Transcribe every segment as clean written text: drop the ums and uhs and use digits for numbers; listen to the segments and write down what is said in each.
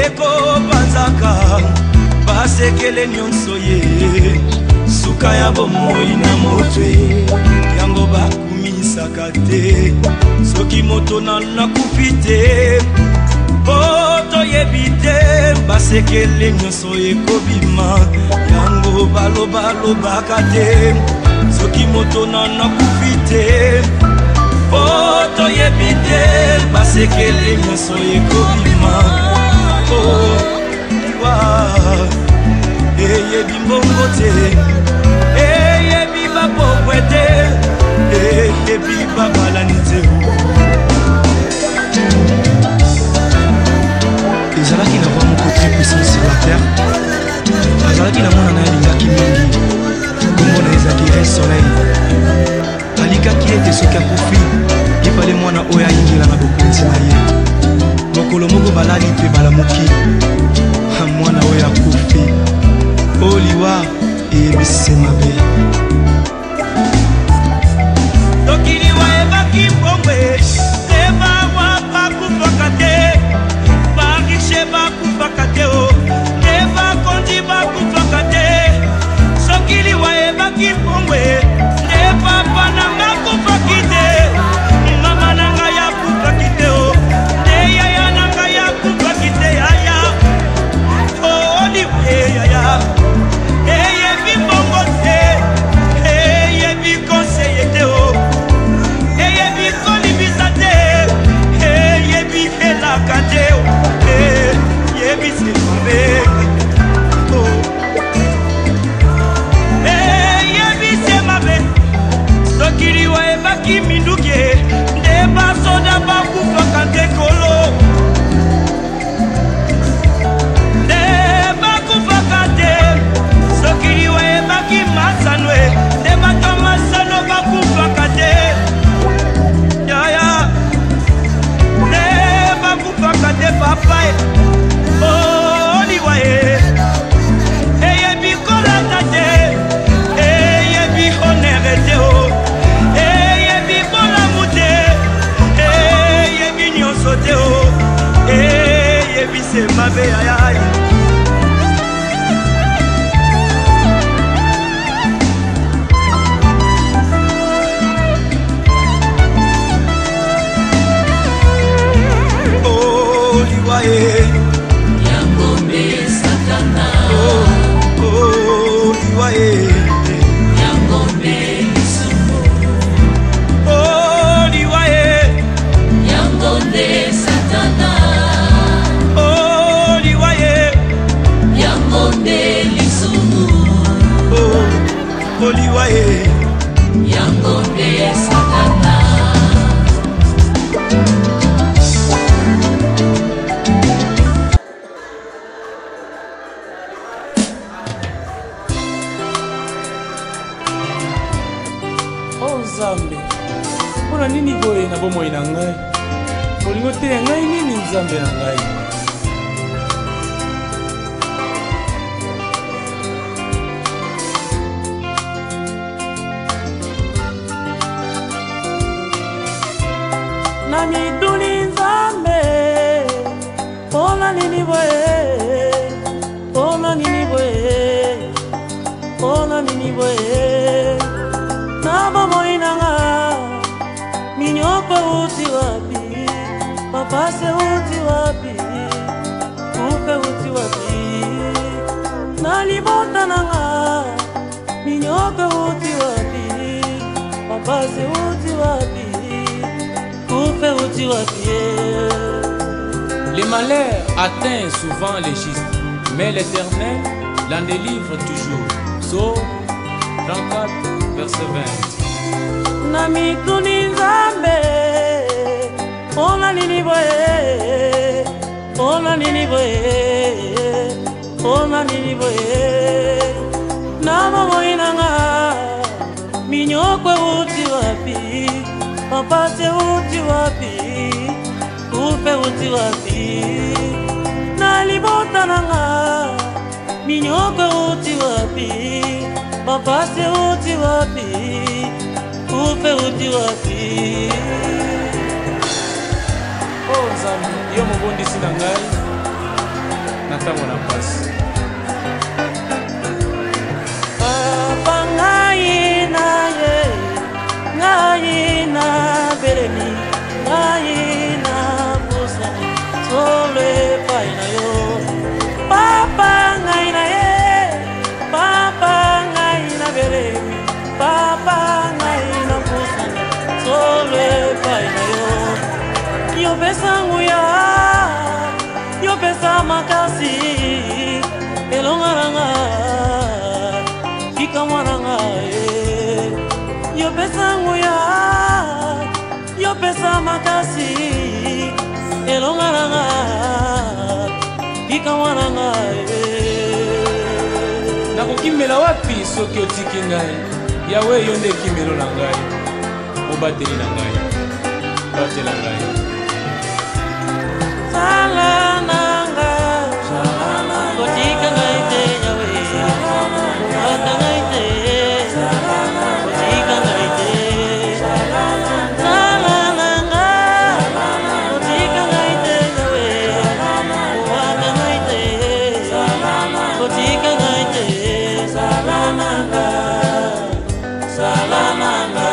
eko banzaka basekele nyonso ye suka ya bomoi na motwe yango bakumisaka te soki moto nakufi te poto yebite basekele nyonso ekobima yango balobaka te soki moto nakufi te poto yebite basekele nyonso ekobima eyebi mbongo te eyebi bapokwe te eyebi babalani te ezalaki na vraiment côté puissant sur la terre azalaki na mwana na ye alingaki mingi kombo na ezalaki un soleil alikaki ete soki akufi epale mwana oyo ayingela na bokonzi na ye mokolo moko balali mpe balamuki mwana oyo akufi oliwa eyebisi mabe tokiliwa ebaki mbongwe ebawa bakufaka te barishe bakufaka te o ebakondi bakufaka te sokiliwa ebaki mbongwe epapa nanga kufaki te mama nanga yakufaki te o eyaya nanga yakufaki te yaya yaya eyebi mbongo te eyebi konseye te o eyebi kolibisa te eyebi elaka te o eyebi semabe eyebi semabe sokiliwa ebaki minduki nde basoda bakufaka te kolo sokiliwa ebaki masanwe nde bato masano bakufaka te yaya nde bakufaka te papa oliwa eyebi kolata te eyebi honere te o eyebi bolamu te eyebi nyonso te o eyebi semabe yaya Yangombe Satana liwaye Yangombe Lisumu liwaye Yangombe Satana liwaye Yangombe Lisumu liwaye Yangombe Satana Nzambe mpona nini boye na bomoi na ngai olingo te ngai nini nzambe na ngai na mituni nzambe mpona nini boye mpona nini boye mpona nini boye na bomoi nanga minyoko uti wapi mapase uti wapi upe uti wapi na libota nanga minyoko uti wapi mapase uti wapi upe uti wapi. Les malheurs atteignent souvent les justes, mais l'Éternel l'en délivre toujours. Psaume 34, verset 20. Na mituni nzambe ona nini boye ona nini boye ona nini boye na bomoi nanga minyoko uti wapi mapase uti wapi upe uti wapi na libota nanga minyoko uti wapi mapase uti wapi upe uti wapi. Oh Nzambe, yo mobondisi na ngai ntango na mpasi. Papa ngai na ye, ngai na belemi, ngai na posa, sole pai na yo. Papa ngai na ye, papa ngai na belemi, papa ngai na posa, sole pai na yo. Yo pesa nguya, yo pesa makasi, elongaranga. Mwananga yo pesa nguya yo pesa makasi elongaranga mwananga nakokimela wapi soki otiki ngai yawe yo nde kimelo na ngai mobateli na ngai batela ngai sala nanga kotika ngai te yawe kotika ngai te kotika ngai te sala nanga kotika ngai te yawe kotika ngai te kotika ngai te sala nanga sala nanga.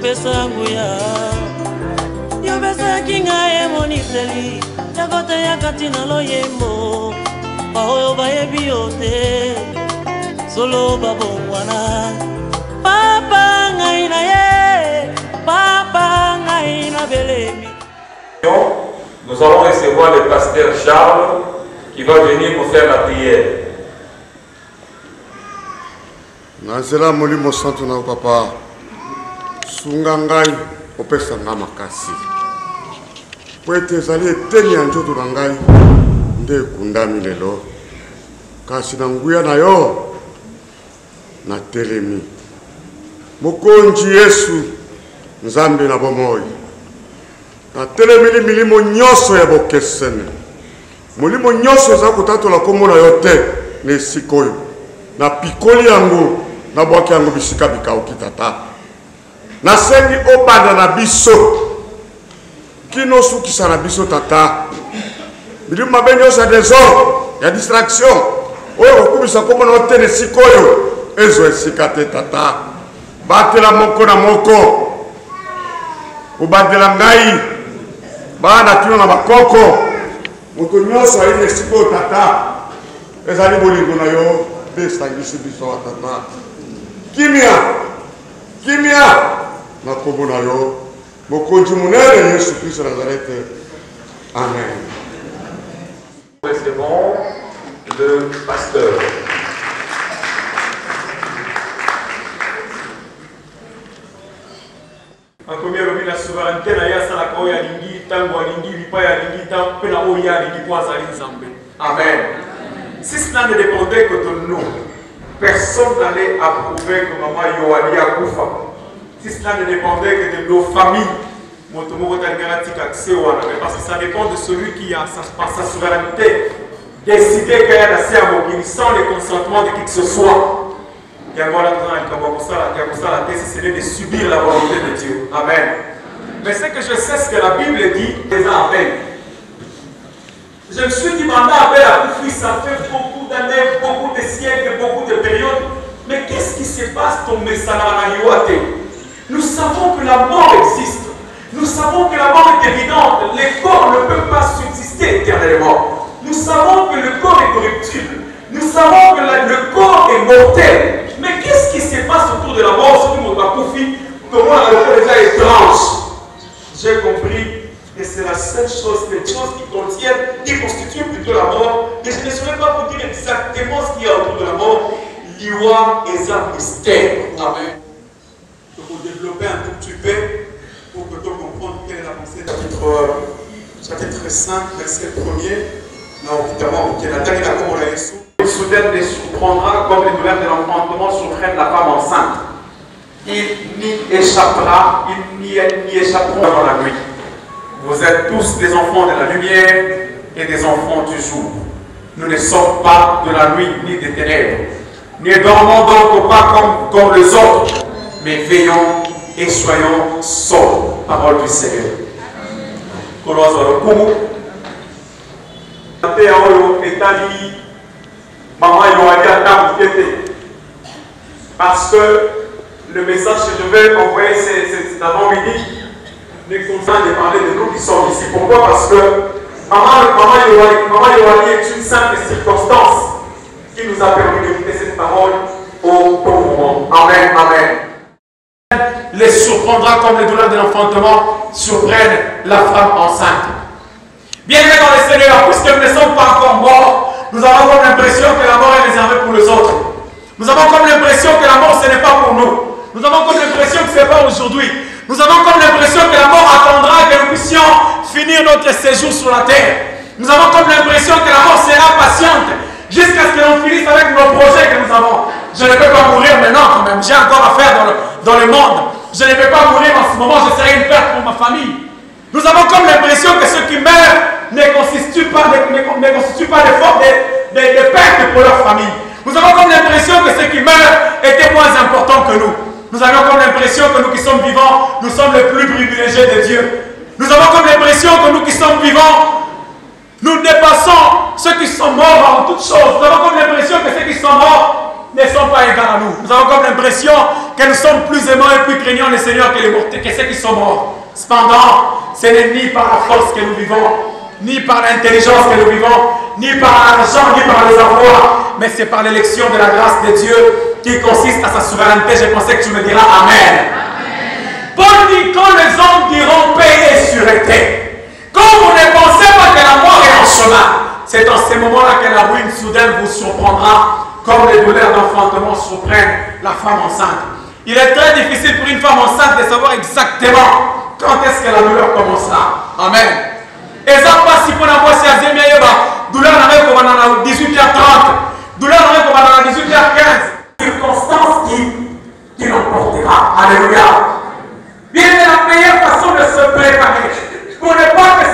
Sanguya yo besa kinga e moniteli yakote yakati na loyembo baoyo bayebi yote solo babongwana papa ngai na ye papa ngai na belemi. Nous allons recevoir le pasteur Charles qui va venir pour faire la prière. Nazela molimo santo na papa sunga ngai opesa nga makasi po ete ezali eteni ya nzoto na ngai nde ekundami lelo kasi na nguya na yo natelemi mokonzi Yesu nzambe na bomoi natelemeli milimo nyonso ya bokesene molimo nyonso eza kotatola kombo na yo te na esika oyo napikoli yango nabwaki yango bisika bikauki tata nasengi obanda na biso kino sukisa na biso tata bilimu mabe nyonso ya désordre ya distraction oyo okubisa kombo na yo te na esika oyo ezo esika te tata batela moko na moko obandela ngai bana kino na bakoko moto nyonso ayi na esika oyo tata ezali bolingo na yo nde esangisi biso tata kimia kimia na kombo na yo mokonzi munene Yesu Kristo Nazareth. Amen. Nous recevons le pasteur. En premier lieu, la souveraineté na ya sala ko ya lingi tango lingi lipa ya lingi tango pena o ya lingi kwa sala nzambe. Amen. Si cela ne dépendait que de nous, personne n'allait approuver que maman Yohani a koufa. Si cela ne dépendait que de nos familles, parce que ça dépend de celui qui a par sa souveraineté décidé qu'il y a assez à mobile sans le consentement de qui que ce soit. Si ce n'est de subir la volonté de Dieu. Amen. Mais ce que je sais, ce que la Bible dit, c'est Amen. Je me suis dit, maman appelle à Koufi, ça fait beaucoup d'années, beaucoup de siècles, beaucoup de périodes. Mais qu'est-ce qui se passe ton message à Yoate? Nous savons que la mort existe. Nous savons que la mort est évidente. Les corps ne peuvent pas subsister éternellement. Nous savons que le corps est corruptible. Nous savons que le corps est mortel. Mais qu'est-ce qui se passe autour de la mort? Ce que mon Koufi, comment la mort est déjà étrange. J'ai compris que c'est la seule chose, les choses qui contiennent, qui constituent plutôt la mort. Et je ne saurais pas vous dire exactement ce qu'il y a autour de la mort. Liwa et un mystère. Amen. Donc, pour développer un tout petit peu, pour que tu comprennes quelle est la pensée. Chapitre 5, verset 1er. Non, évidemment, qui est la dernière comme on l'a dit. Soudaine les surprendra comme les douleurs de l'enfantement surprennent la femme enceinte. Il n'y échappera, ils n'y échapperont dans la nuit. Vous êtes tous des enfants de la lumière et des enfants du jour. Nous ne sommes pas de la nuit ni des ténèbres. Ne dormons donc pas comme les autres, mais veillons et soyons sobres. Parole du Seigneur. Parce que le message que je vais envoyer cet avant-midi n'est contraint de parler de nous qui sommes ici. Pourquoi? Parce que Maman Yohani est une simple circonstance qui nous a permis d'écouter cette parole au bon moment. Amen, amen. Les surprendra comme les douleurs de l'enfantement surprennent la femme enceinte. Bien-aimés dans le Seigneur, puisque nous ne sommes pas encore morts, nous avons comme l'impression que la mort est réservée pour les autres. Nous avons comme l'impression que la mort ce n'est pas pour nous. Nous avons comme l'impression que ce n'est pas aujourd'hui. Nous avons comme l'impression que la mort attendra que nous puissions finir notre séjour sur la terre. Nous avons comme l'impression que la mort sera patiente jusqu'à ce que l'on finisse avec nos projets que nous avons. Je ne peux pas mourir maintenant quand même. J'ai encore à faire dans le monde. Je ne peux pas mourir en ce moment. Je serai une perte pour ma famille. Nous avons comme l'impression que ceux qui meurent ne constituent pas des pertes pour leur famille. Nous avons comme l'impression que ceux qui meurent étaient moins importants que nous. Nous avons comme l'impression que nous qui sommes vivants, nous sommes les plus privilégiés de Dieu. Nous avons comme l'impression que nous qui sommes vivants, nous dépassons ceux qui sont morts en toutes choses. Nous avons comme l'impression que ceux qui sont morts ne sont pas égaux à nous. Nous avons comme l'impression que nous sommes plus aimants et plus craignants les Seigneurs que ceux qui sont morts. Cependant, ce n'est ni par la force que nous vivons, ni par l'intelligence que nous vivons, ni par l'argent, ni par les avoirs, mais c'est par l'élection de la grâce de Dieu qui consiste à sa souveraineté. Je pensais que tu me diras Amen. Paul dit, quand les hommes diront paix et sûreté, quand vous ne pensez pas que la mort est en chemin, c'est dans ces moments-là que la ruine soudaine vous surprendra, comme les douleurs d'enfantement surprennent la femme enceinte. Il est très difficile pour une femme enceinte de savoir exactement quand est-ce que la douleur commencera. Amen. Et ça passe si on a voici à Zemiaïba, douleur n'arrive qu'on va à 18h30, douleur n'arrive qu'on va à 18h15. Circonstance qui l'emportera. Alléluia. Bien, c'est la meilleure façon de se préparer pour ne pas que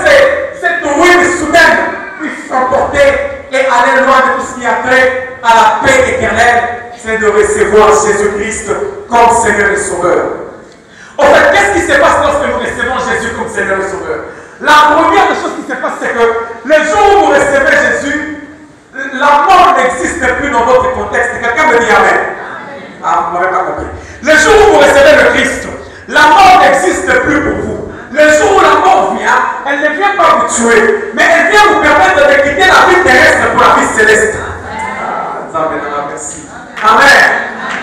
cette ruine soudaine puisse s'emporter et aller loin de tout ce qui a trait à la paix éternelle, c'est de recevoir Jésus-Christ comme Seigneur et Sauveur. En fait, qu'est-ce qui se passe lorsque nous recevons Jésus comme Seigneur et Sauveur? La première des choses qui se passe, c'est que le jour où vous recevez Jésus, la mort n'existe plus dans votre contexte. Quelqu'un me dit Amen. Ah, vous ne m'avez pas compris. Le jour où vous recevez le Christ, la mort n'existe plus pour vous. Le jour où la mort vient, elle ne vient pas vous tuer, mais elle vient vous permettre de quitter la vie terrestre pour la vie céleste. Merci. Amen.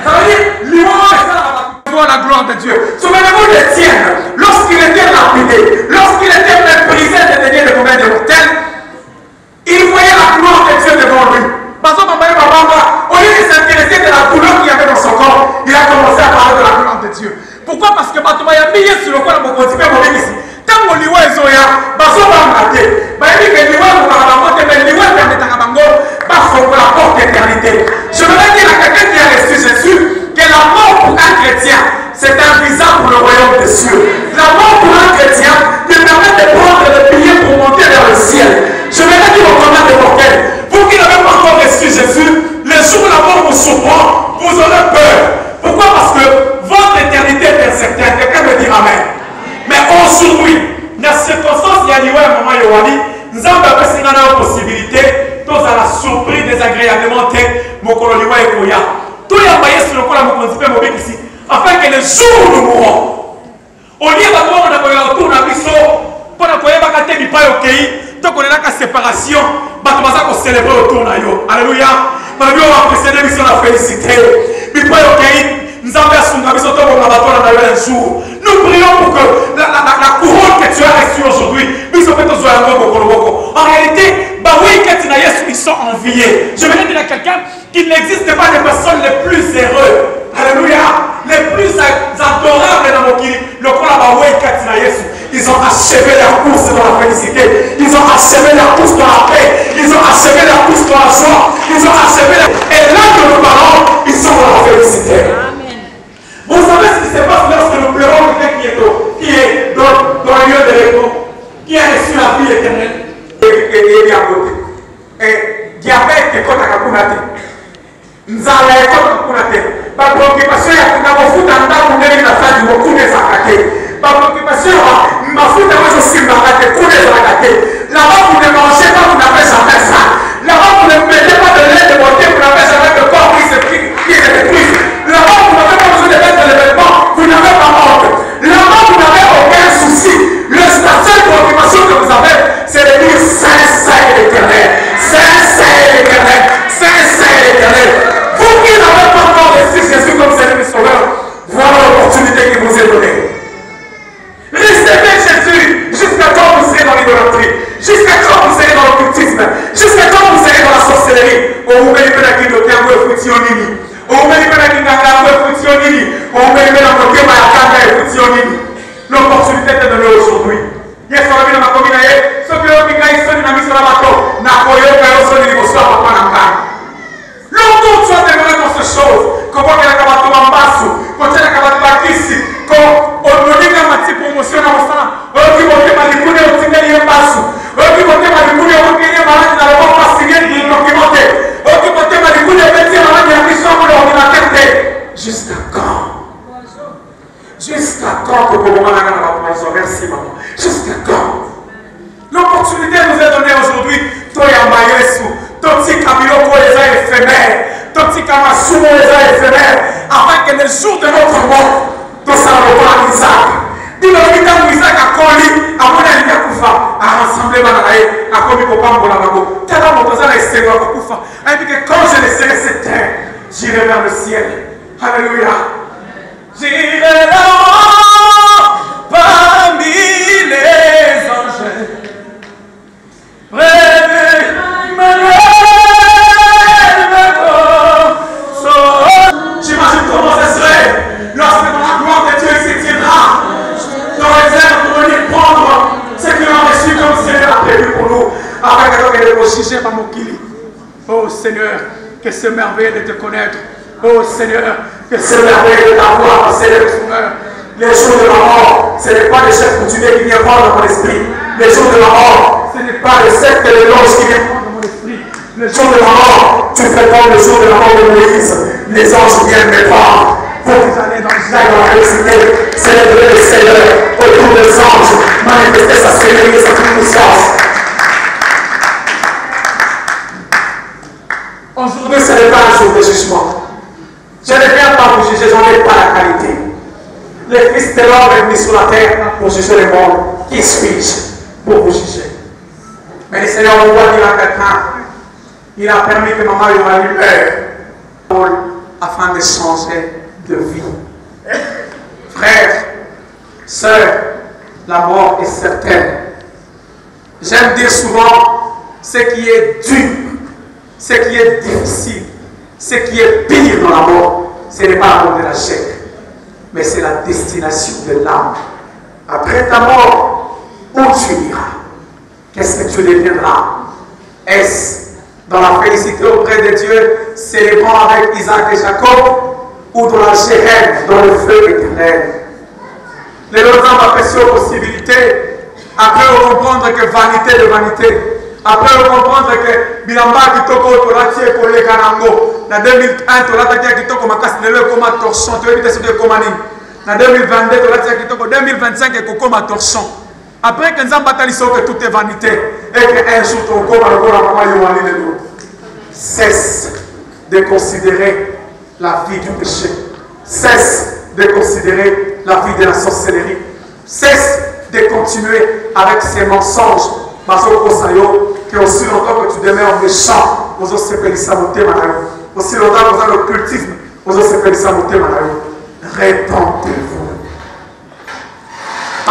Ça veut dire, la gloire de Dieu. Souvenez-vous d'Étienne, lorsqu'il était lapidé, lorsqu'il était méprisé des deniers de combien de mortels, il voyait la gloire de Dieu devant lui. Au lieu de s'intéresser de la douleur qu'il y avait dans son corps, il a commencé à parler de la gloire de Dieu. Pourquoi? Parce que Batouba a mis sur le corps de mon continent, ici. Tant que l'Iwa est Zoya, Baso va mater. Il dit que l'Iwa va monter, mais l'Iwa va mettre à Bango, parce qu'on la porte d'éternité. Je voudrais dire à quelqu'un qui a reçu Jésus que la mort pour un chrétien, c'est un visa pour le royaume des cieux. La mort pour un chrétien te permet de prendre le billet pour monter vers le ciel. Je vais dire au commun des mortels, vous qui n'avez pas encore reçu Jésus, le jour où la mort vous surprend, vous aurez peur. Pourquoi? Parce que votre éternité est incertaine. Quelqu'un me dit Amen. Mais aujourd'hui, dans la circonstance, il y a un moment Yohani, nous avons une possibilité, tous à la surprise désagréablement, mon coloniwa et Koya. Tous les envoyés sur le corps de mon continent ici, afin que le jour où nous mourrons, au lieu de voir on a autour de la mission, pour ne pas que tu pas au pays, donc on est là qu'à séparation, on va célébrer autour de nous. Alléluia. On va précéder la mission de la félicité. Mais pas au pays, nous avons fait un jour. Nous prions pour que la couronne que tu as reçue aujourd'hui, en réalité, ils sont enviés. Je vais dire à quelqu'un qu'il n'existe pas de personnes les plus heureuses. Alléluia. Les plus adorables dans mon pays. Ils ont achevé leur course dans la félicité. Ils ont achevé leur course dans la paix. Ils ont achevé leur course dans la joie. Ils ont achevé leur... Et là que nous parlons, ils sont dans la félicité. Amen. Vous savez ce qui se passe lorsque nous pleurons quelqu'un qui est dans le lieu de repos, qui a reçu la vie éternelle. Et à côté. Et diabète est contre la communauté. Nous allons être contre la communauté. Ma préoccupation est que nous foutons en train de faire la du beaucoup des attaqués. Ma préoccupation est que nous foutons aussi en train de faire des attaqués. Là-bas, vous ne mangez pas, vous n'avez jamais ça. Là-bas, vous ne mettez pas de lait de beauté, vous n'avez jamais de corps qui se détruit. Là-bas, vous n'avez pas besoin de mettre de l'événement, vous n'avez pas honte. Là-bas, vous n'avez aucun souci. La seule préoccupation que vous avez, c'est de dire Saint, Saint et l'éternel. Saint, Saint et l'éternel. Saint, Saint et l'éternel. Vous qui n'avez pas encore reçu Jésus comme Seigneur et Sauveur, voilà l'opportunité qui vous est donnée. Recevez Jésus jusqu'à quand vous serez dans l'idolâtrie, jusqu'à quand vous serez dans l'occultisme, jusqu'à quand vous serez dans la sorcellerie. L'opportunité est donnée aujourd'hui. Yes, on a vu dans ma commune, ceux qui ont mis sur la bateau, longtemps tu as démarré dans ces choses. Comment tu as acabé de m'embasser, quand tu as acabé de bâtir, quand on nous dit que ma petite promotion dans le sang, on dit que tu as dit que tu as dit que tu as dit que tu as dit que tu as dit que tu as dit que jusqu'à quand? Jusqu'à quand que vous m'avez la poison? Merci maman. Jusqu'à quand? L'opportunité nous est donnée aujourd'hui. Toi et Amayesu, ton petit camion pour les ailes éphémères, ton petit camassou pour les ailes éphémères, afin que le jour de notre mort, tout ça ne va pas Isaac. Dis-le, Isaac a collé, à mon avis, à Koufa, à rassembler Manaï, à commis pour Pambo la Mago. Tel homme, on a essayé à Koufa. Et puis que quand je laisserai cette terre, j'irai vers le ciel. Alléluia. J'irai là-haut parmi les anges. J'imagine comment ce serait lorsque dans la gloire de Dieu s'étirera dans les airs pour venir prendre ce qu'il a reçu comme Seigneur a prévu pour nous avec le rechiché par mon kili. Oh Seigneur, que c'est merveilleux de te connaître. Oh Seigneur, que c'est merveilleux de t'avoir, Seigneur. Les jours de la mort, ce n'est pas les chefs coutumiers qui viennent prendre mon esprit. Les jours de la mort, ce n'est pas les sectes et les loges qui viennent prendre mon esprit. Les jours de la mort, tu fais comme le jour de la mort de Moïse. Les anges viennent me prendre. Pour vous aller dans la félicité, célébrer le Seigneur autour des anges, manifester sa sérénité et sa puissance. Aujourd'hui, ce n'est pas un jour de jugement. Je ne viens pas vous juger, j'en ai pas la qualité. Le Fils de l'homme est mis sur la terre pour juger le monde. Qui suis-je pour vous juger? Mais le Seigneur envoie dire à quelqu'un, il a permis que maman ait la lumière afin de changer de vie. Frères, sœurs, la mort est certaine. J'aime dire souvent, ce qui est dur, ce qui est difficile, ce qui est pire dans la mort, ce n'est pas la mort de la chair, mais c'est la destination de l'âme. Après ta mort, où tu iras? Qu'est-ce que tu deviendras? Est-ce dans la félicité auprès de Dieu, célébrant avec Isaac et Jacob, ou dans la Jéhem, dans le feu éternel? Les autres hommes apprécient aux possibilités, après comprendre que vanité de vanité, après comprendre que bilamba kitoko tolati ekole kanango na 2001 tolata kitoko makasi lelo ekoma torchon toyebi te soki ekoma nini na 2022 tolati kitoko 2025 ekokoma torchon. Après que Nzamba atali que tout est vanité et qu'un jour tokoma lokola mama yoani lelo. Cesse de considérer la vie du péché, cesse de considérer la vie de la sorcellerie, cesse de continuer avec ces mensonges. Que aussi longtemps que tu demeures méchant, aussi longtemps que vous avez l'occultisme, répentez-vous.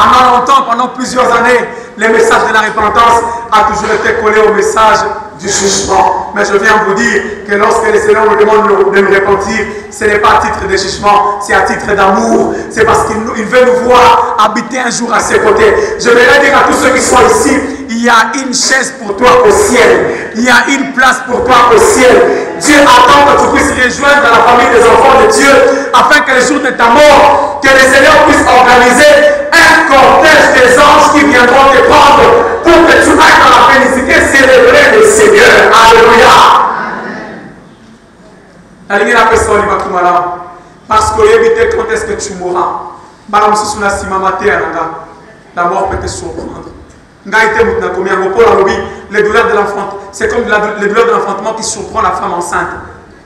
Pendant longtemps, pendant plusieurs années, le message de la repentance a toujours été collé au message du jugement. Mais je viens vous dire que lorsque le Seigneur nous demande de nous repentir, ce n'est pas à titre de jugement, c'est à titre d'amour. C'est parce qu'il veut nous voir habiter un jour à ses côtés. Je voudrais dire à tous ceux qui sont ici, il y a une chaise pour toi au ciel. Il y a une place pour toi au ciel. Dieu attend que tu puisses rejoindre la famille des enfants de Dieu afin que le jour de ta mort, que le Seigneur puisse organiser un cortège des anges qui viendront te prendre pour que tu ailles dans la félicité célébrer le Seigneur. Alléluia. Parce que éviter quand est-ce que tu mourras. La mort peut te surprendre. Les douleurs de l'enfant, c'est comme les douleurs de l'enfantement qui surprend la femme enceinte.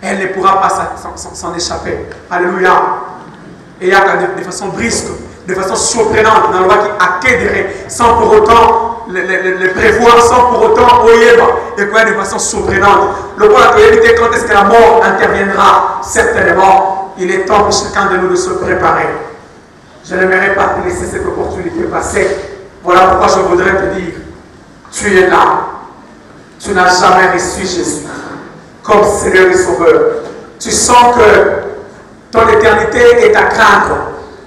Elle ne pourra pas s'en échapper. Alléluia. Et il y a de façon brusque, de façon surprenante, dans le roi qui accueillerait sans pour autant les prévoir, sans pour autant et quoi de façon surprenante. Le roi a évité quand est-ce que la mort interviendra. Certainement, il est temps pour chacun de nous de se préparer. Je n'aimerais pas te laisser cette opportunité passer. Voilà pourquoi je voudrais te dire, tu es là. Tu n'as jamais reçu Jésus comme Seigneur et Sauveur. Tu sens que ton éternité est à craindre.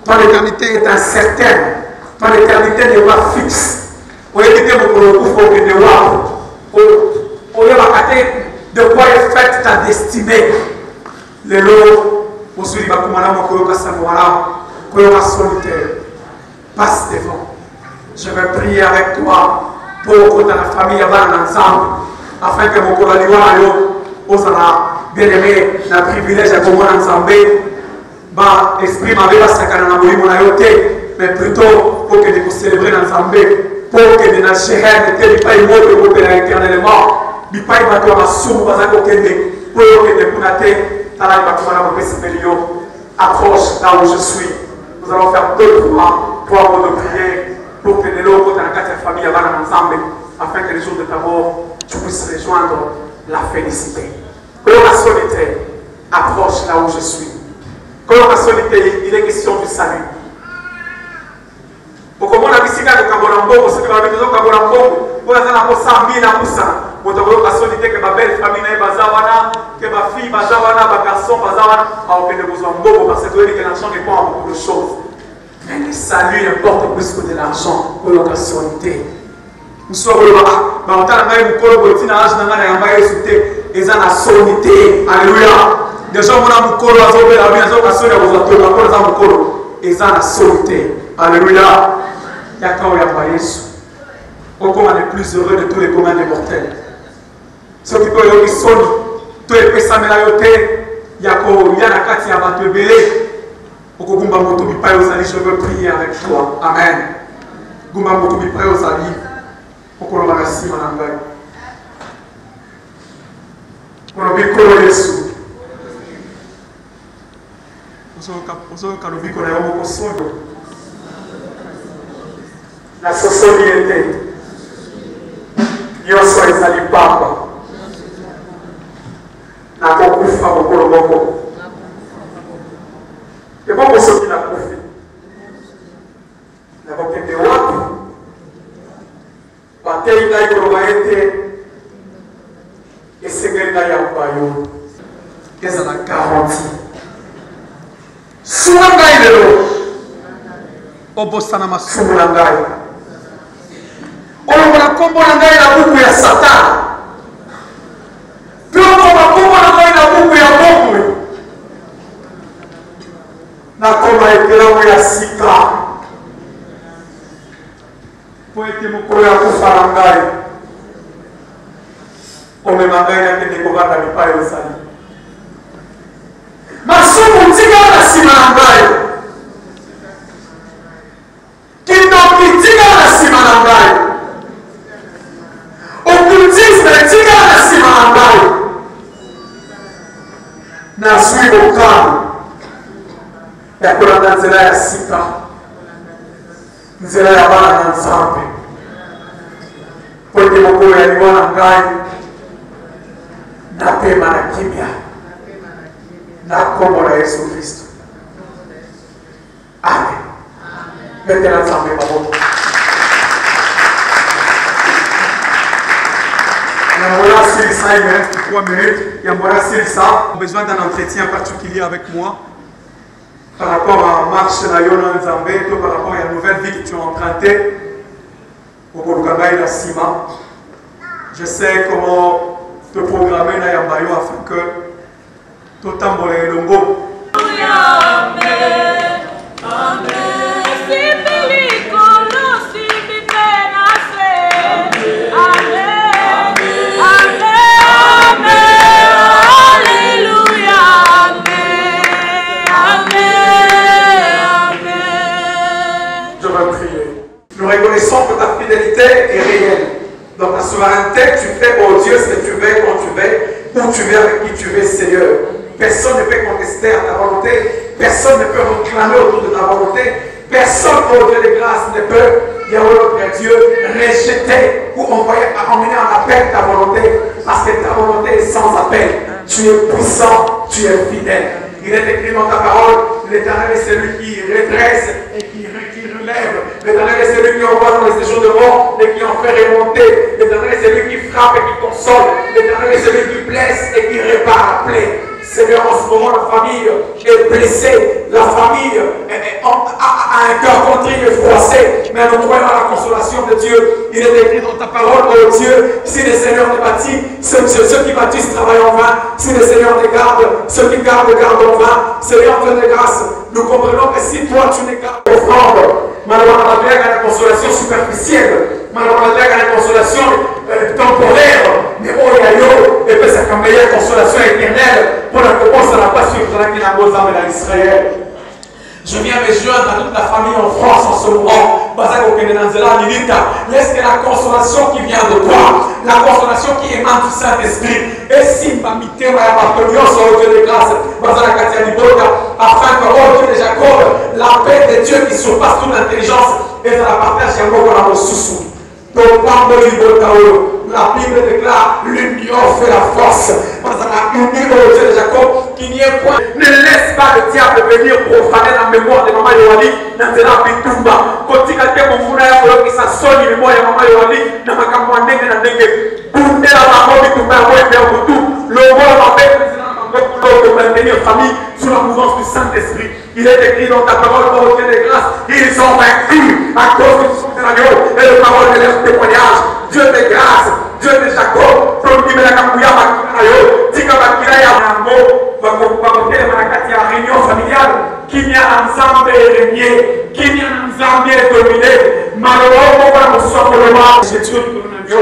Ton éternité est incertaine. Ton éternité n'est pas fixe. De quoi est faite ta destinée. Les lots, passe devant. Je vais prier avec toi pour que la famille va ensemble afin que mon collègue bien aimé, le privilège de comment ensemble, esprit m'avait pas sakana na bolimo na yote, mais plutôt pour que nous célébrer ensemble, pour que nous gérer de tel pays mort pour que éternellement, bi pays va toi masumu baza ko kende, pour que nous kunate tala ba kuma na bopesi belio, approche là où je suis. Nous allons faire 2-3 mots de prière pour que les locaux dans la famille aillent ensemble, afin que les jours de ta mort, tu puisses rejoindre la félicité. Que la solitaire approche là où je suis. Que la solitaire, il est question du salut. Pour que mon ami s'y gagne au Caborambo, ce que va venir au Caborambo, pour la Sambi na Moussa, pour que la solitaire, que ma belle famille n'est pas zawana, que ma fille, ma zawana, ma garçon, ma zawana, a aucun besoin de beaucoup, parce que l'argent n'est pas beaucoup de choses. Mais le salut importe plus que de l'argent pour la solitaire. Nous sommes là, nous alléluia. Déjà, on a beaucoup de alléluia. Il y a quand il y a pas Jésus. Au commun le plus heureux de tous les communs des mortels. Ceux qui peuvent y sonner, tous les personnes il y a la carte, il y a un peu belé. Je veux prier avec toi. Amen. Gumba Motobi Payo Sali. Pourquoi on va rester en anglais? On a vu que Yesu. La société. Yoso ezali papa. Na kokufa mokolo moko. Et bon pour ceux qui l'ont confié. La banque de Wapi. Bataille d'Aïkolobaïté. Et c'est que l'Aïampayo. Et ça la garantie. Soulangaï de l'eau. Obosanama Soulangaï. On va compolangaï la boucle à Satan. Puis on va compolangaï la boucle à Bomboué. Na koma ekelamu ya sika po ete mokolo ya kufa na ngai omema ngai nakende kovanda bipai ozali masumu ntika na nsima na ngai kindoki ntika na nsima na ngai okultisme ntika na nsima na ngai nazwi bokano ya kulanda nzela ya sika nzela ya bana na nzambe po ete mokolo ya liwa na ngai napema na kimia na kombo na Yesu Kristo. Amen. Maintenant, ensemble, bravo. Yambola Silsa, il me reste 3 minutes. Yambola Silsa a besoin d'un entretien particulier avec moi par rapport à marche na Yona Nzambe, par rapport à la nouvelle vie que tu as empruntée au Bolganga et la Sima. Je sais comment te programmer na Yambayo afin que tout tambole et longo. Amen. Amen. Nous reconnaissons que ta fidélité est réelle. Dans ta souveraineté, tu fais, oh Dieu, ce que tu veux, quand tu veux, où tu veux, avec qui tu veux, Seigneur. Personne ne peut contester à ta volonté. Personne ne peut réclamer autour de ta volonté. Personne, oh Dieu de grâce, ne peut, Yahweh notre Dieu, rejeter ou emmener en appel ta volonté. Parce que ta volonté est sans appel. Tu es puissant, tu es fidèle. Il est écrit dans ta parole, l'Éternel est celui qui redresse et qui relève. L'Éternel est celui qui envoie dans les séjours de mort et qui en fait remonter. L'Éternel est celui qui frappe et qui console. L'Éternel est celui qui blesse et qui répare la plaie. Seigneur, en ce moment, la famille est blessée. La famille a un cœur contrit et froissé. Mais nous croyons à la consolation de Dieu. Il est écrit dans ta parole, oh Dieu, si le Seigneur te bâtit, ceux qui bâtissent travaillent en vain. Si le Seigneur te garde, ceux qui gardent en vain. Seigneur, Dieu de grâce, nous comprenons que si toi tu n'es qu'à offrande, malheureusement, la blague à la consolation superficielle, malheureusement, la blague à la consolation temporaire, mais oh yayo, et puis c'est comme meilleure consolation éternelle pour la réponse à la passion qui n'a pas besoin de l'Israël. Je viens me joindre à toute la famille en France en ce moment. Laisse que la consolation qui vient de toi, la consolation qui émane du Saint-Esprit, et si ma mité m'a appartenu au Dieu de grâce, afin que, oh Dieu de Jacob, la paix de Dieu qui surpasse toute l'intelligence, et ça la partage à moi pour la sous. La Bible déclare l'union fait la force. L'union au Dieu de Jacob, qu'il n'y ait point. Ne laisse pas le diable venir profaner la mémoire de Maman Yohani dans la Bitumba. Quand tu as dit mon frère, qui s'assoit la mémoire de Maman Yohani dans ma campagne de Bundé la Maman Bitumba, le roi de maintenir famille sous la mouvance du Saint-Esprit. Il est écrit dans ta parole, oh Dieu de grâce, ils ont vaincu à cause du son de l'agneau et de parole de leur témoignage. Dieu de grâce, Dieu de Jacob, Tondi Melakamuya Makinayo, Tika Makiraya Mango, Bakote Manakati à réunion familiale, qui vient ensemble et régner, qui vient ensemble et dominer. Malheureusement, on va nous sortir le mal. C'est Dieu qui nous a dit.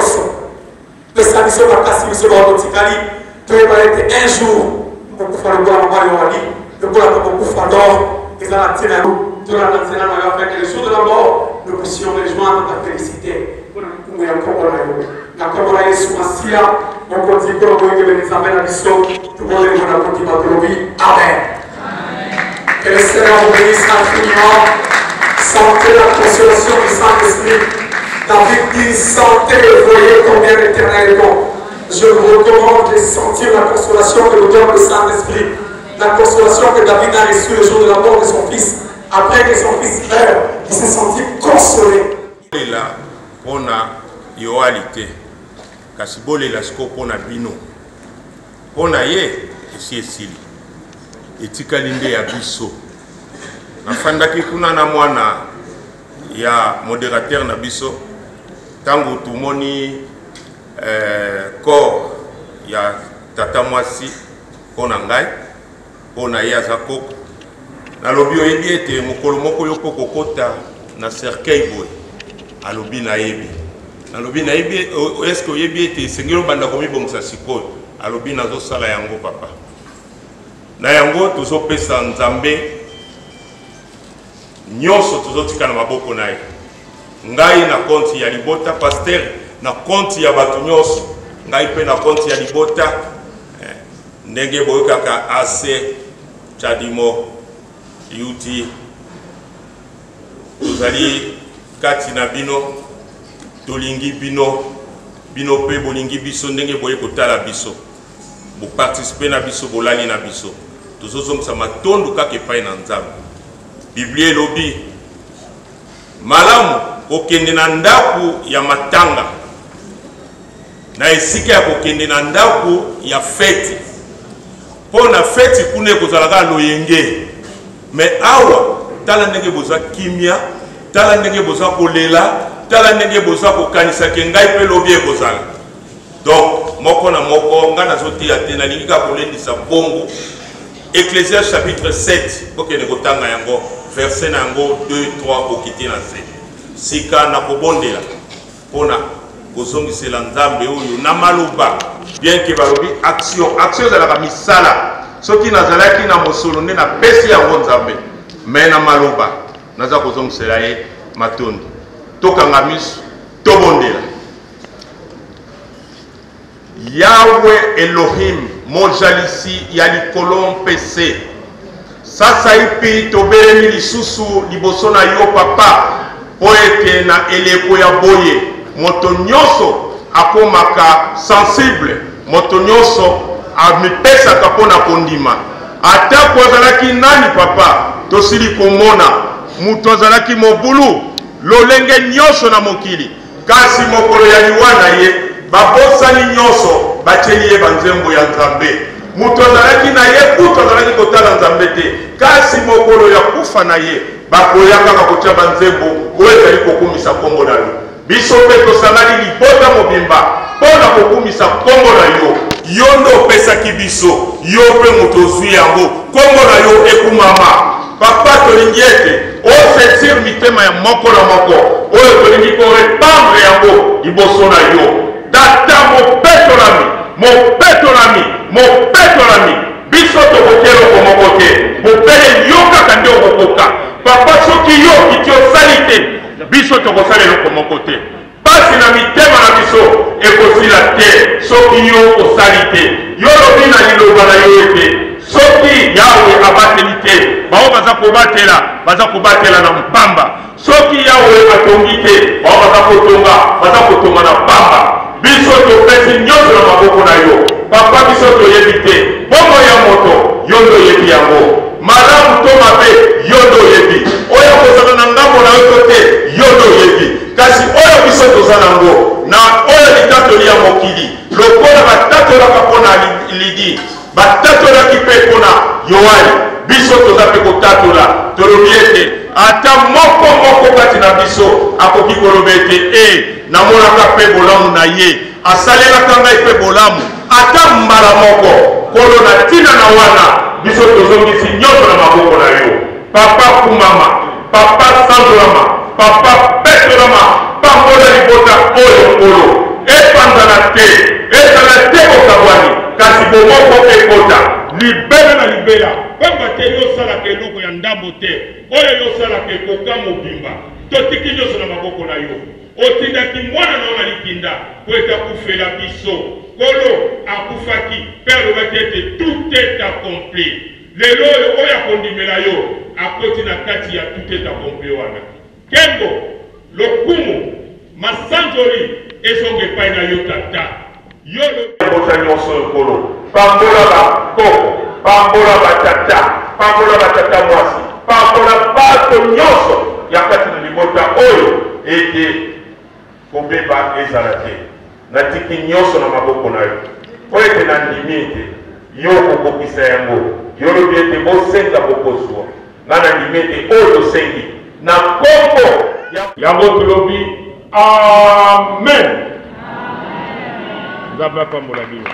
Le salut sur la place, monsieur Bordotikali, tu vas être un jour pour pouvoir le voir en Mario. Le bon pour pouvoir d'or, et ça la tire à nous. Dieu la tire à nous, afin que le jour de la mort, nous puissions rejoindre ta félicité. La Commune Yesu Masia, mon continent que les amène à l'histoire, tout le monde est dans la continent de vie. Amen. Que le Seigneur vous bénisse infiniment. Sentez la consolation du Saint-Esprit. David dit, sentez et voyez combien l'Éternel est bon. Je vous recommande de sentir la consolation que nous donne le Saint-Esprit. La consolation que David a reçue le jour de la mort de son fils, après que son fils meurt, il s'est senti consolé. Et là, on a yoalité. Kasi bolela siko pona bino. Pona ye, esi esili. Etikali nde ya biso. Nafandaki kuna na mwana ya modérateur na biso. Tango tumoni corps ya tata mwasi pona ngai. Pona ye azakoko. Nalobi oyebi ete mokolo moko yoko kokota na cercueil boy. Alobi na yebi. Alobi na yebi, est-ce que yebi ete sengelo banda komi bongisa sikoyo. Alobi nazo sala yango papa. Na yango tozo pesa Nzambe nyonso tozo tika na maboko na ye. Ngai na konti ya libota pasteur na konti ya bato nyonso. Ngai pe na konti ya libota ndenge boyokaka ase Chadimo yuti tozali kati na bino tolingi bino bino pe bolingi biso ndenge boye kotala biso bo participer na biso bolali na biso tozozongisa matondo kaka epai na Nzambe. Biblia elobi malamu kokende na ndaku ya matanga na esika ya kokende na ndaku ya feti po na feti kuna ekozalaka loyenge me awa tala ndenge boza kimia tala ndenge boza kolela tala ndenge boza kokanisa ke ngai pe lobi ekozala donc moko na moko nga nazotia te nalingi kaka kolendisa bongo Ecclésiaste chapitre 7 kokende kotanga yango verset na yango 2-3 okiti na se sika na kobondela mpona kozongisela nzambe oyo na maloba bien ke balobi action ezalaka misala soki nazalaki na mosolo nde napesi yango nzambe me na maloba naza kozongisela ye matondo tokanga miso tobondela. Yahweh Elohim mojalisi ya likolo mpese sasa ipi tobelemi lisusu liboso na yo papa po ete na eleko ya boye moto nyonso akomaka sensible moto nyonso amipesaka mpo na kondima atako azalaki nani papa tosili komona moto azalaki mobulu lolenge nyonso na mokili kasi mokolo ya liwa na ye babosani nyonso batieli ye banzembo ya nzambe moto azalaki na ye kutu azalaki kotala nzambe te kasi mokolo ya kufa na ye bakoya kaka kotia banzembo oyo ezali kokumisa nkombo na yo biso mpe tosangani libota mobimba mpona kokumisa nkombo na yo yo nde opesaki biso yo mpe moto ozwi yango nkombo na yo ekumama papa tolingi ete osensir mitema ya moko na moko oyo tolingi korepandre yango liboso na yo tata mopetolami biso tokokelo moko te mopele yo kaka nde okokoka papa soki yo kiti osali te biso tokosala eloko moko te pasi na mitema na biso ekosila te soki yo osali te yo lobi na liloba na yo ete soki yawe abateli te bao baza kobatela na mpamba soki yawe atongi te bao baza kotonga na mpamba biso topesi nyonso na maboko na yo papa biso toyebi te bongo ya moto yo ndo oyebi yango malamu to mabe yo ndo oyebi oyo kozala na ngambo na yo te yo ndo oyebi kasi oyo biso toza nango na oyo litatoli ya mokili lokola batatolaka mpona lidi batatolaki mpe mpona yoani biso toza mpe kotatola tolobi ete ata moko kati na biso akoki koloba ete namonaka mpe bolamu na ye asalelaka ngai mpe bolamu ata mbala moko kolo na ntina na wana biso tozongisi nyonso na maboko na yo papa kumama papa sandolama papa petolama pambola libota oyo nkolo epanzana te ezala te kokabwani kasi bomoko ekota libela na libela pamba te yosalaka eloko ya ndambo te oyo yosalaka ekoka mobimba totiki nyonso na maboko na yo otindaki mwana na yo na likinda po ete akufela biso kolo akufaki mpe alobaki ete tout est accompli lelo oyo akondimela yo akoti na kati ya tout est accompli wana kengo lokumu masanzoli ezonga epai na yo tata yo lokosa nyonso ekolo pambola bakoko pambola batata pambola batata mwasi pambola bato nyonso ya kati na libota oyo ete kobeba ezala te natiki nyonso na maboko na yo po ete nandimi ete yo kokokisa yango yo lobi ete bosenga bokozwa nga nandimi ete oyo tosengi na nkombo yango tolobi amen nzambe apambola bino.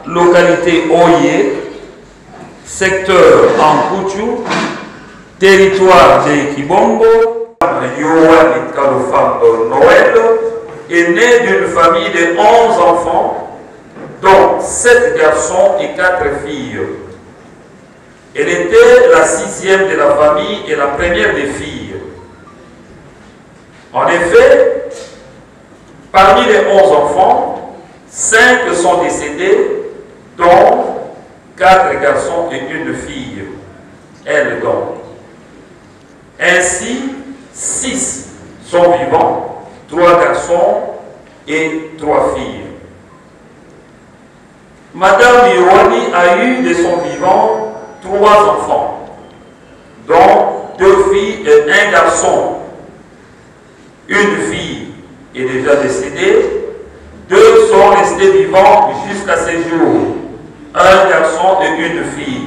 Localité Oye, secteur Ankoutou, territoire de Kibombo, Yohan Kalofambo Noël est né d'une famille de 11 enfants, dont 7 garçons et 4 filles. Elle était la 6e de la famille et la première des filles. En effet, parmi les 11 enfants, 5 sont décédés, dont 4 garçons et 1 fille. Elle donc. Ainsi, 6 sont vivants, 3 garçons et 3 filles. Madame Yohani a eu de son vivant 3 enfants, dont 2 filles et 1 garçon. Une fille est déjà décédée, 2 sont restés vivants jusqu'à ces jours, 1 garçon et une fille.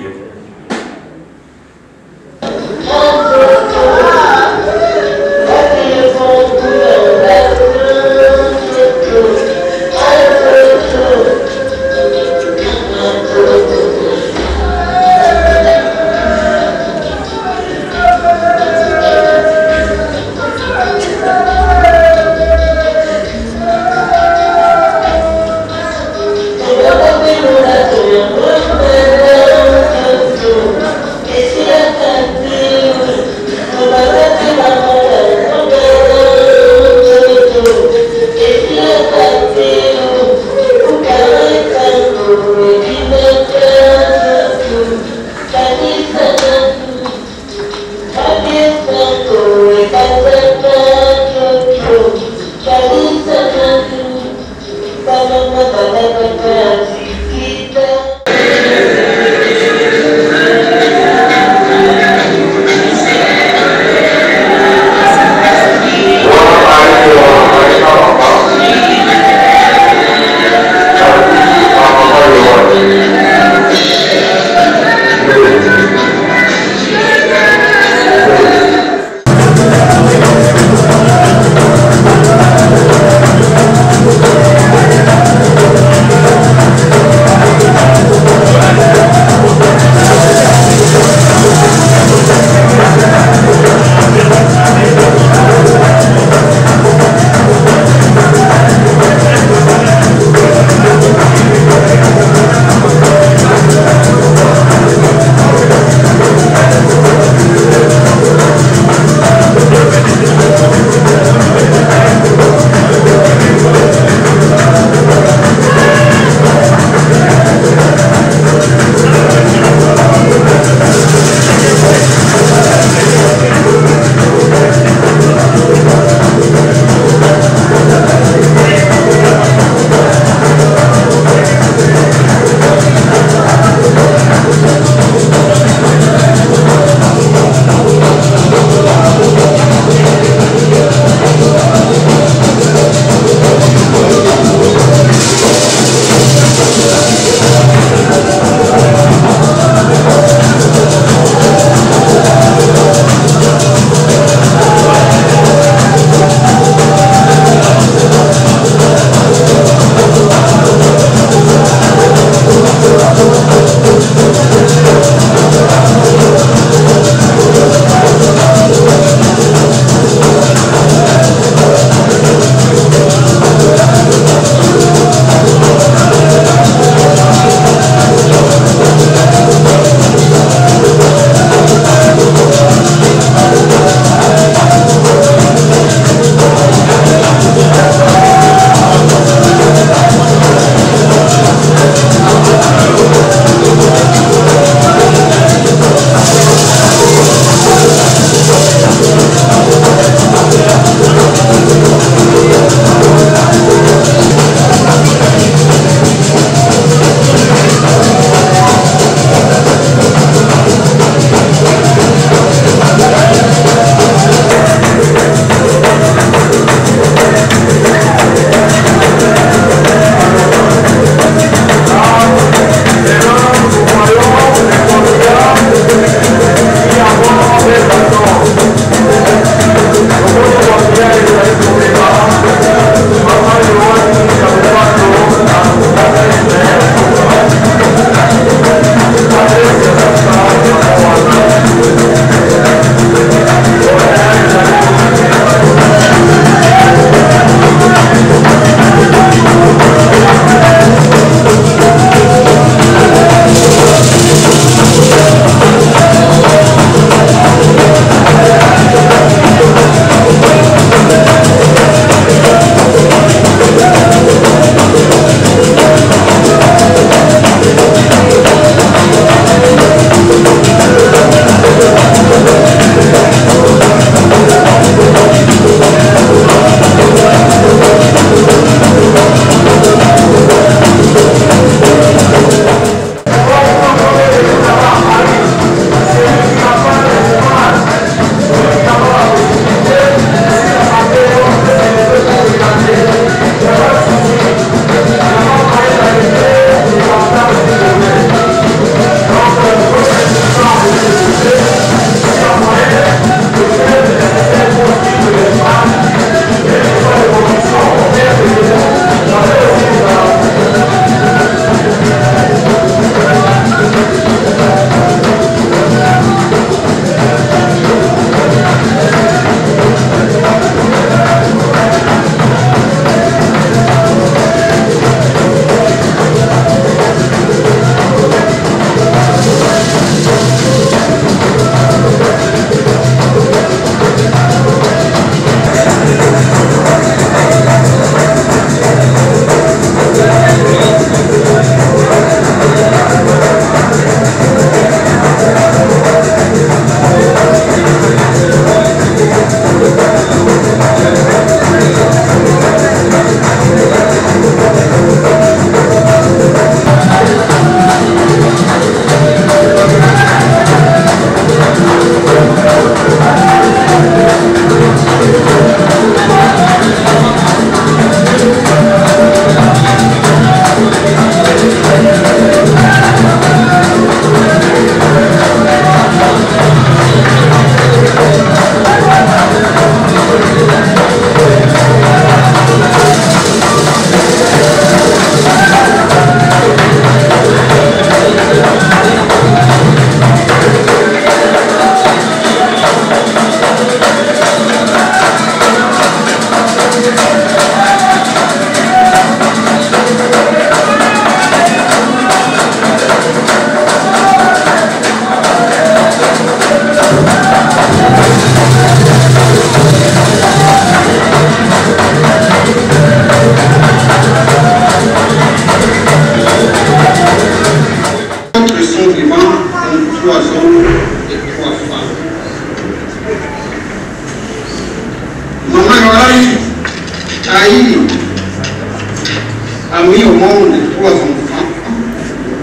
mis au monde 3 enfants,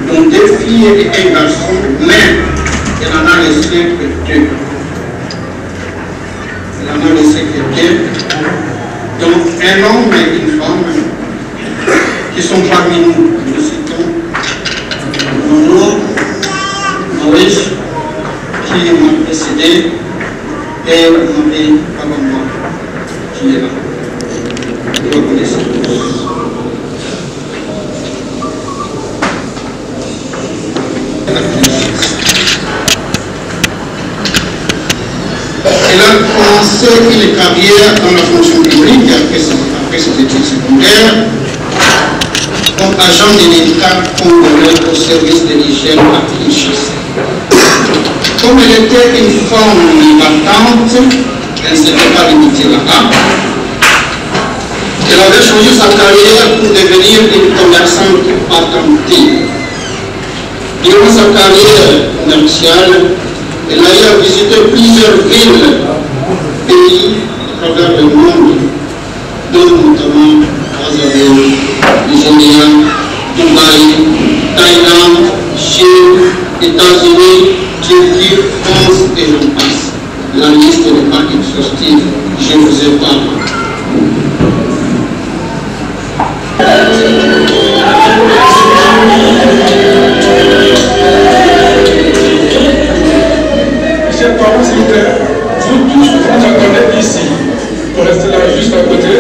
dont 2 filles et un garçon, mais elle en a laissé que 2. Elle en a laissé que 2, donc un homme et une femme qui sont parmi nous. Nous citons Nono, Maurice, qui m'a précédé, et Marie Pabamba, qui est là. Vous la connaissez tous. Elle a commencé une carrière dans la fonction publique après ses études secondaires comme agent de l'État congolais au service de l'hygiène à Kinshasa. Comme elle était une femme battante, elle ne s'était pas limitée là-bas. Elle avait changé sa carrière pour devenir une commerçante patentée. Durant sa carrière commerciale, elle a eu à visiter plusieurs villes, pays à travers le monde, dont notamment Brazzaville, Nigeria, Dubaï, Thaïlande, Chine, États-Unis, Turquie, France et j'en passe. La liste n'est pas exhaustive, je vous épargne. Chers parents, s'il vous plaît, vous tous, vous attendez ici. Pour rester là juste à côté.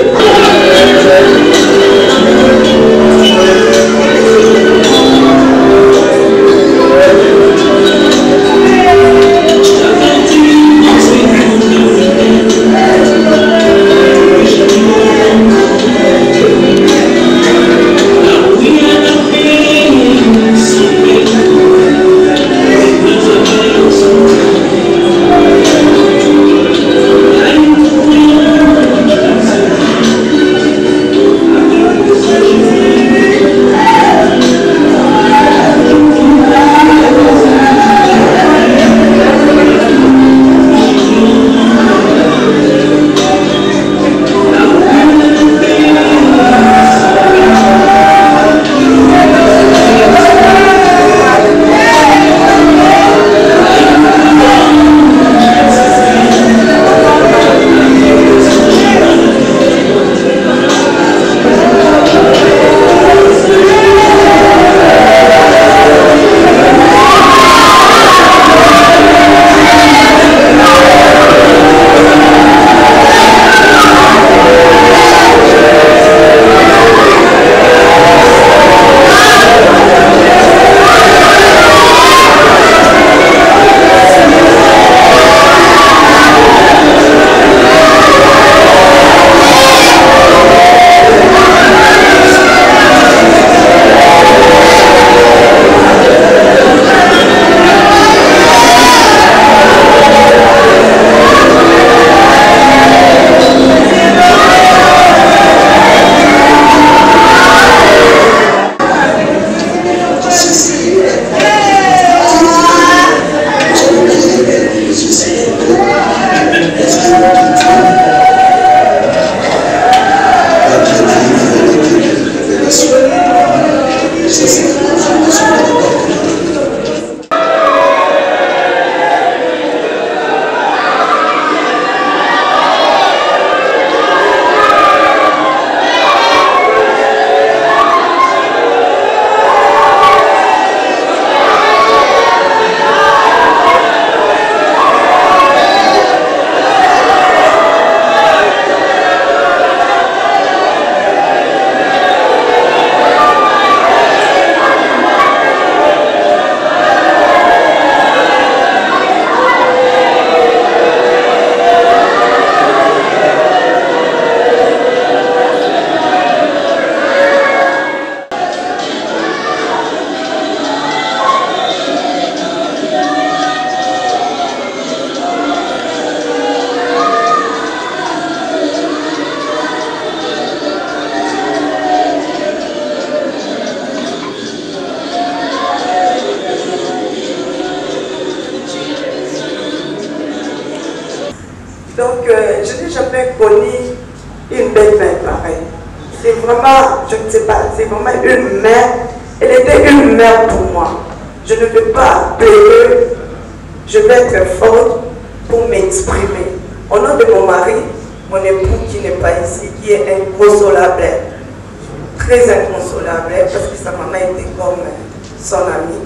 Donc, je n'ai jamais connu une belle fête pareille. C'est vraiment, je ne sais pas, c'est vraiment une mère. Elle était une mère pour moi. Je ne veux pas pleurer, je vais être forte pour m'exprimer. Au nom de mon mari, mon époux qui n'est pas ici, qui est inconsolable, très inconsolable, parce que sa maman était comme son amie,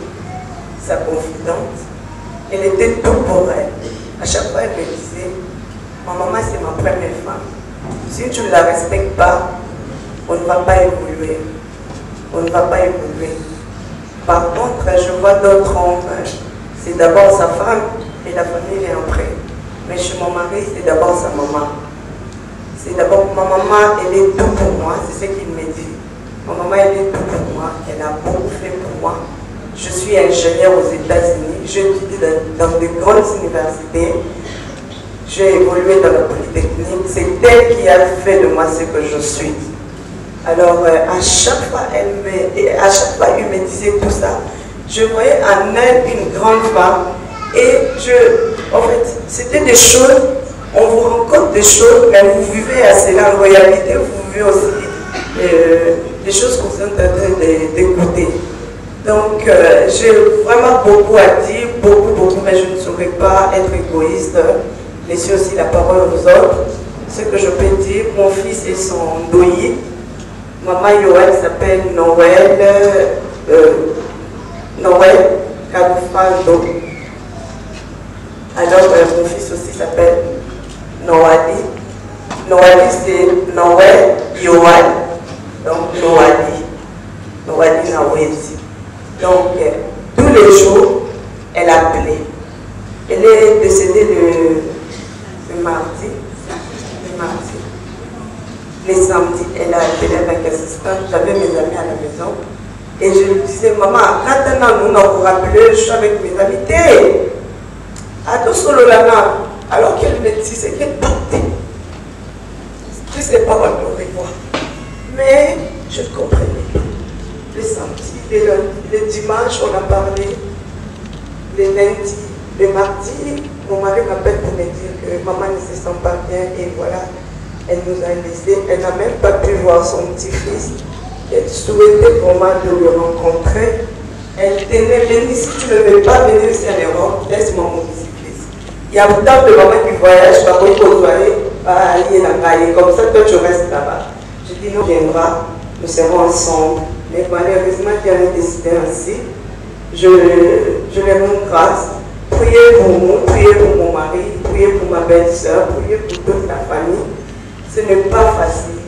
sa confidente. Elle était tout pour elle. À chaque fois, elle me disait, ma maman c'est ma première femme. Si tu ne la respectes pas, on ne va pas évoluer. On ne va pas évoluer. Par contre, je vois d'autres hommes, c'est d'abord sa femme et la famille est après. Mais chez mon mari, c'est d'abord sa maman. C'est d'abord ma maman, elle est tout pour moi, c'est ce qu'il me dit. Ma maman, elle est tout pour moi, elle a beaucoup fait pour moi. Je suis ingénieur aux États-Unis, j'ai étudié dans de grandes universités. J'ai évolué dans la Polytechnique, c'est elle qui a fait de moi ce que je suis. Alors, à chaque fois, il me disait tout ça. Je voyais en elle une grande femme. Et en fait, c'était des choses, on vous rencontre des choses, mais vous vivez à cela en réalité, vous vivez aussi des choses qu'on est en train d'écouter. Donc, j'ai vraiment beaucoup à dire, beaucoup, mais je ne saurais pas être égoïste. Laisser aussi la parole aux autres. Ce que je peux dire, mon fils et son doyi. Maman Yoel s'appelle Noël Kadoufando. Alors mon fils aussi s'appelle Noali. Noali c'est Noël Yoel. Donc Noali Nawezi. Donc tous les jours, elle appelait. Elle est décédée le mardi. Les samedis, elle a appelé avec assistante. J'avais mes amis à la maison. Et je lui disais, maman, quand nous avons rappelé, je suis avec mes amis. T'es à tout solo là. Alors qu'elle me disait qu'elle partait. Toutes ces paroles me revoient. Mais je comprenais. Les samedis, les dimanches, on a parlé. Les lundis, les mardis, mon mari m'appelle pour me dire que maman ne se sent pas bien et voilà. Elle nous a laissé, elle n'a même pas pu voir son petit-fils. Elle souhaitait vraiment de le rencontrer. Elle tenait, elle dit, si tu ne veux pas venir ici en Europe, laisse-moi mon petit-fils. Il y a autant de mamans qui voyagent, par contre, aux soirées, aller là-bas, et comme ça, toi, tu restes là-bas. Je dis, non, viendra, nous serons ensemble. Mais malheureusement, il y a décidé ainsi. Je les rends grâce. Priez pour nous, priez pour mon mari, priez pour ma belle-sœur, priez pour toute la famille. Ce n'est pas facile,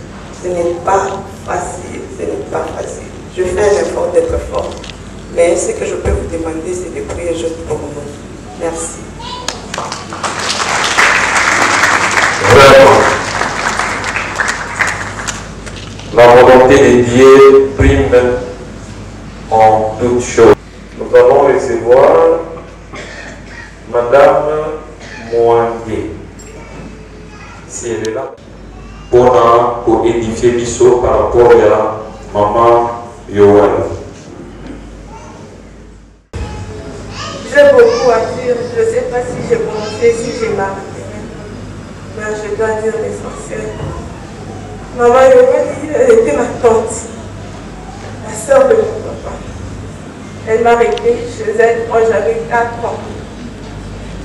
ce n'est pas facile, ce n'est pas facile. Je fais un effort d'être fort. Mais ce que je peux vous demander, c'est de prier juste pour nous. Merci. Vraiment. La volonté de Dieu prime en toutes choses. Nous allons recevoir Madame Moandier. Si elle est là. Pour édifier Bissot par rapport à Maman Yoel. J'ai beaucoup à dire. Je ne sais pas si j'ai commencé, si j'ai marqué. Mais je dois dire l'essentiel. Maman Yoel, elle était ma tante, la sœur de mon papa. Elle m'a réglée chez elle quand j'avais 4 ans.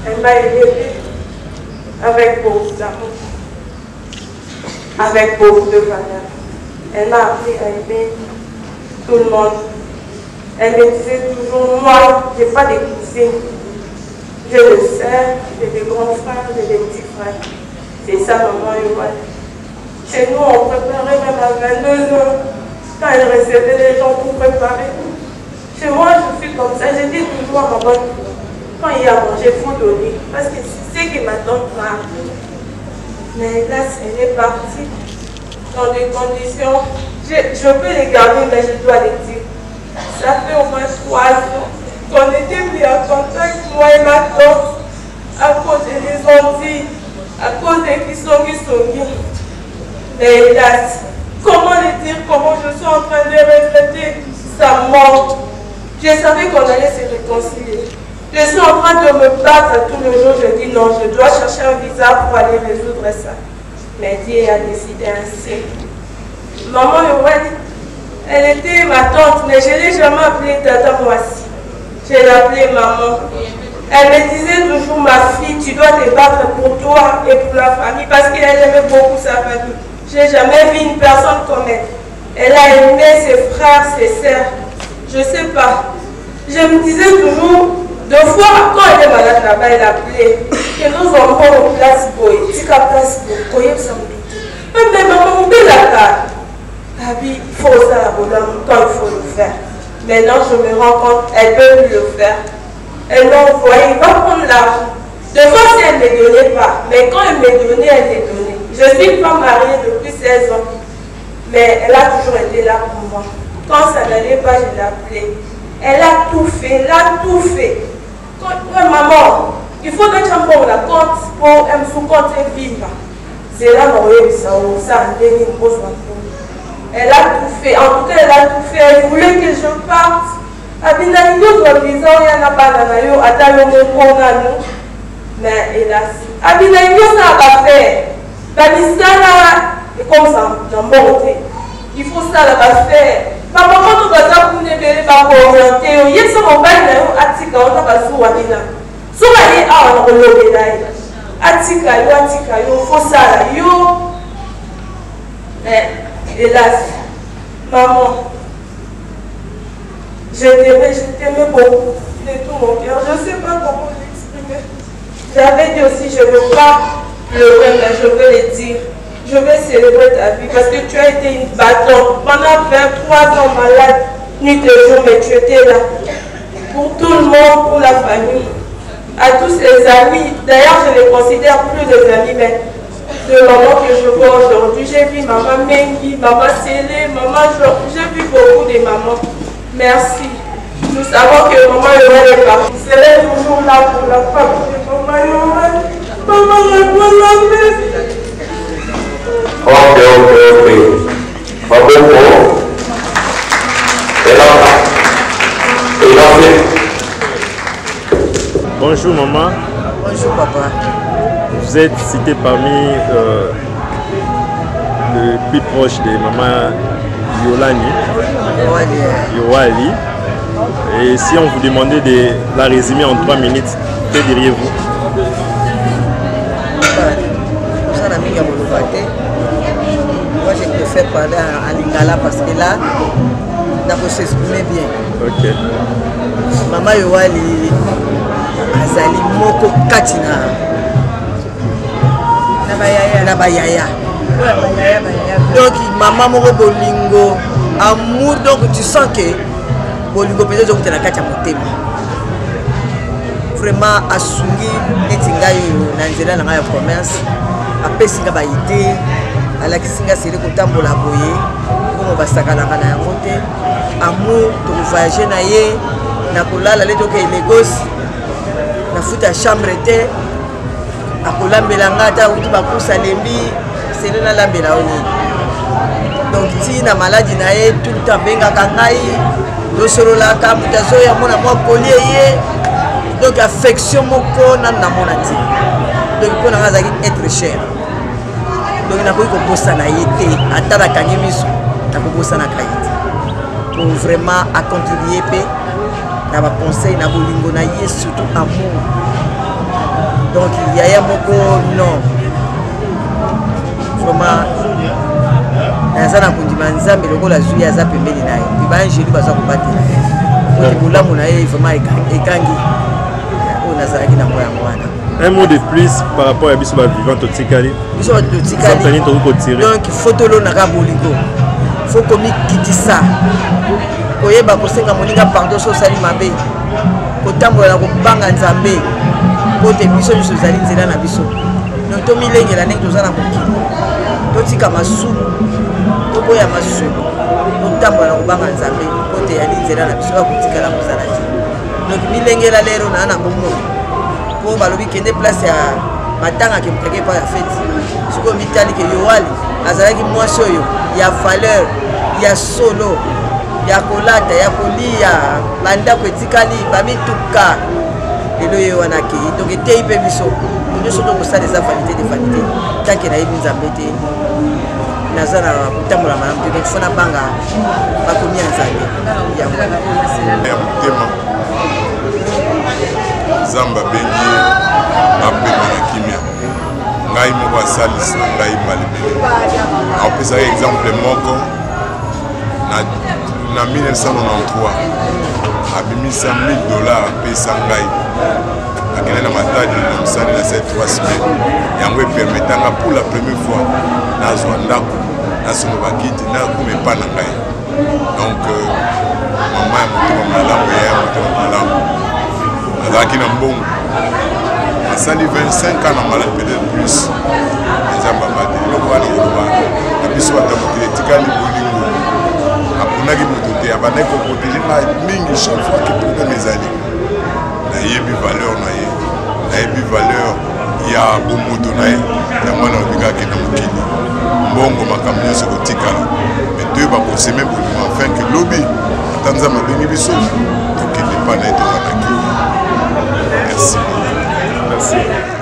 Elle m'a élevée avec beaucoup d'amour, avec beaucoup de valeur. Elle m'a appris à aimer tout le monde. Elle me disait toujours, moi, je n'ai pas de cousines. J'ai des sœurs, j'ai des grands frères, j'ai des petits frères. C'est ça, maman Yoel. Chez nous, on préparait même à 22 heures. Quand elle recevait les gens pour préparer. Chez moi, je suis comme ça. Je dis toujours à maman, quand il y a mangé, il faut donner. Parce que c'est ce que ma tante m'a appris. Mais là, elle est partie dans des conditions. Je peux les garder, mais je dois les dire. Ça fait au moins 3 ans qu'on était mis en contact, moi et ma tante, à cause des Antilles, à cause des Kisongi. Mais hélas, comment le dire, comment je suis en train de regretter sa mort. Je savais qu'on allait se réconcilier. Je suis en train de me battre tous les jours. Je dis non, je dois chercher un visa pour aller résoudre ça. Mais Dieu a décidé ainsi. Maman Yoann, elle était ma tante, mais je ne l'ai jamais appelée Tata Moissi. Je l'appelais maman. Elle me disait toujours, ma fille, tu dois te battre pour toi et pour la famille, parce qu'elle aimait beaucoup sa famille. Je n'ai jamais vu une personne comme elle. Elle a aimé ses frères, ses sœurs. Je ne sais pas. Je me disais toujours, deux fois, quand elle est malade là-bas, elle appelait que nous envoyons en place boy. C'est qu'à place boy, mais maman, on peut la part. Ah oui, il faut ça la bonne quand il faut le faire. Maintenant, je me rends compte, elle peut le faire. Elle m'a envoyé, il va prendre l'argent. De fois, si elle ne me donnait pas, mais quand elle me donnait, elle me donnait. Je suis pas mariée depuis 16 ans, mais elle a toujours été là pour moi. Quand ça n'allait pas, je l'ai appelée. Elle a tout fait, Ouais, maman, il faut que tu me la compte pour me sous-compter vivre. C'est là que ça elle a tout fait, en tout cas, elle a tout fait. Elle voulait que je parte. Mais hélas, ça va faire. Comme ça, dans mon côté. Il faut ça la faire. Papa, quand on va faire pour ne pas orienter, il y a ce qu'on va faire à Tika, on va faire sur Wadina. Sur la on va le faire. Atika, il faut ça là. Mais hélas, maman, je t'aimais beaucoup de tout mon cœur. Je ne sais pas comment l'exprimer. J'avais dit aussi, je ne veux pas pleurer, mais je veux le dire. Je vais célébrer ta vie parce que tu as été une battante. Pendant 23 ans malade, nuit et jour, mais tu étais là. Pour tout le monde, pour la famille, à tous les amis. D'ailleurs, je ne les considère plus des amis, mais de maman que je vois aujourd'hui. J'ai vu maman Mengi, maman Célé, maman Jo. J'ai vu beaucoup de mamans. Merci. Nous savons que maman Yoann est partie. Elle est toujours là pour la famille de maman Yoann. Maman Yoann. Ok. Bonjour maman. Bonjour papa. Vous êtes cité parmi le plus proche de maman Yoali. Et si on vous demandait de la résumer en 3 minutes, que diriez-vous? Moi je préfère parler en lingala parce que là, on peut s'exprimer bien. Ok. Maman Yoali azali moko katina na bayaya. Donc maman moko bolingo amour, donc tu sens que bolingo peut-être que tu as katia motema. Vraiment asungi neti ngai na nzela na ngai ya commerce apesi nga baide alakisi nga sele kotambola boye bongo basakanaka na yango te amour tokovoyage na ye na kolala le toke Lagos na futa ya chambre te akolambela nga ata uti bakusa lembi sele nalambela o nini. Donc ti na maladi na ye tout le temps bengaka ngai tosololaka moto azoya mona mwa kolie ye. Donc affection moko na mona ti. Donc pour nga azaki être cher. Donc nakoki kobosana ye te ata nakangi miso nakobosana ka ye te pour vraiment à contribuer pe na baconseil na bolingo na ye surtout amour. Donc yaya moko non vraiment naza na kondima nzambe lokola zwi aza pembeni na ye mpe baangeli baza kobatela ye bolamu na ye vraiment ekangi oyo nazalaki nango yango wana. Un mot de plus par rapport à Biso vivant Totikali. Biso Totikali. Donc photo na ka bolingo. Faut komi kitisa. Koyeba kosenga moninga pardon so sali mabe. Kotambola na kobanga nzambe. Kote biso biso zali nzela na biso. Donc to milengela ndenge tozana mokili. Totika masumu. Toboya masumu. Kotambola na kobanga nzambe. Kote ya nzela na biso bakotikala kozala ti. Donc milengela lero na bomo. Pour balobi kende place ya matanga ke muteke pa ya fête siko mitali ke Yoali azalaki mwasi oyo ya valeur ya solo ya kolata ya kolia bandako etikali bamituka lelo ye wana ke donc etei mpe biso nyonso tokosala eza vanité de vanité tanke nayebi nzambe te naza na kotambola malamu te donc fona banga bakomi ya nzambe ya motema nzambe abengi ye apema na kimia ngai moko asalisa ngai malemele apesaki exemple moko na 1993 abimisa $1000 apesa ngai akende na matadi na mosali na 3 semaines yango epermetanga pour la première fois nazwa ndako nasomba bakiti nakoma epa na ngai donc mama ya motema malamu yaya motema malamu azalaki na mbongo asali 25 ans na malade peut-être plus nzambe abate eloko wana koloba na biso ata mokili etikali bolingo aponaki moto te abandaki koprotege ngai mingi chaque fois ke problème ezali nayebi valeur na ye nayebi valeur ya bomoto na ye yango wana olobika akende mokili mbongo makambo nyonso kotikala me toyeba koseme bolingo afin ke lobi ata nzambe abengi biso tokende mpa na ye tozanaki merci beaucoup. Merci.